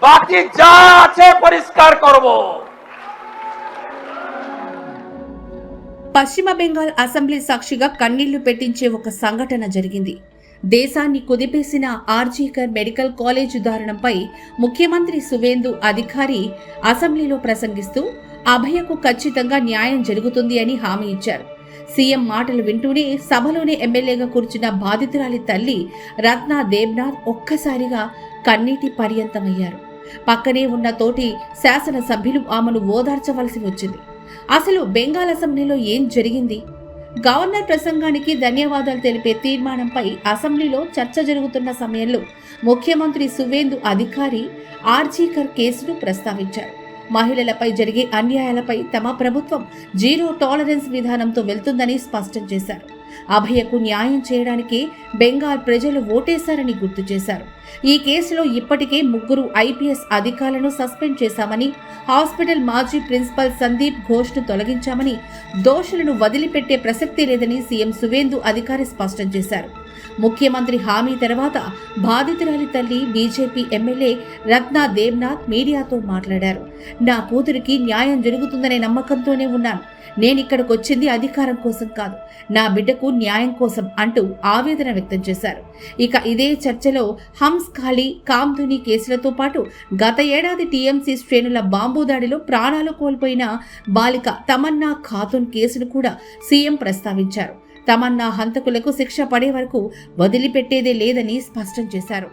বাকি যা আছে পরিষ্কার করব। పశ్చిమ బెంగాల్ అసెంబ్లీ సాక్షిగా కన్నీళ్లు పెట్టించే ఒక సంఘటన జరిగింది. దేశాన్ని కుదిపేసిన ఆర్జీకర్ మెడికల్ కాలేజ్ దారుణంపై ముఖ్యమంత్రి సువేందు అధికారి అసెంబ్లీలో ప్రసంగిస్తూ అభయకు ఖచ్చితంగా న్యాయం జరుగుతుంది అని హామీ ఇచ్చారు. సీఎం మాటలు వింటూనే సభలోనే ఎమ్మెల్యేగా కూర్చున్న బాధితురాలి తల్లి రత్నా దేబ్నాథ్ ఒక్కసారిగా కన్నీటి పర్యంతమయ్యారు. పక్కనే ఉన్న తోటి శాసనసభ్యులు ఆమెను ఓదార్చవలసి వచ్చింది. అసలు బెంగాల్ అసెంబ్లీలో ఏం జరిగింది? గవర్నర్ ప్రసంగానికి ధన్యవాదాలు తెలిపే తీర్మానంపై అసెంబ్లీలో చర్చ జరుగుతున్న సమయంలో ముఖ్యమంత్రి సువేందు అధికారి ఆర్జీకర్ కేసును ప్రస్తావించారు. మహిళలపై జరిగే అన్యాయాలపై తమ ప్రభుత్వం జీరో టాలరెన్స్ విధానంతో వెళ్తుందని స్పష్టం చేశారు. అభయకు న్యాయం చేయడానికి బెంగాల్ ప్రజలు ఓటేశారని గుర్తు చేశారు. ఈ కేసులో ఇప్పటికే 3 ఐపీఎస్ అధికారులను సస్పెండ్ చేశామని, హాస్పిటల్ మాజీ ప్రిన్సిపల్ సందీప్ ఘోష్ను తొలగించామని, దోషులను వదిలిపెట్టే ప్రసక్తి లేదని సీఎం సువేందు అధికారి స్పష్టం చేశారు. ముఖ్యమంత్రి హామీ తర్వాత బాధితురాలి తల్లి బీజేపీ ఎమ్మెల్యే రత్నా దేబ్నాథ్ మీడియాతో మాట్లాడారు. నా కూతురికి న్యాయం జరుగుతుందనే నమ్మకంతోనే ఉన్నాను. నేనిక్కడికొచ్చింది అధికారం కోసం కాదు, నా బిడ్డకు న్యాయం కోసం అంటూ ఆవేదన వ్యక్తం చేశారు. ఇక ఇదే చర్చలో హంస్ ఖాళీ, కామ్ధుని కేసులతో పాటు గత ఏడాది టీఎంసీ శ్రేణుల బాంబు దాడిలో ప్రాణాలు కోల్పోయిన బాలిక తమన్నా ఖాతున్ కేసును కూడా సీఎం ప్రస్తావించారు. తమన్నా హంతకులకు శిక్ష పడే వరకు వదిలిపెట్టేదే లేదని స్పష్టం చేశారు.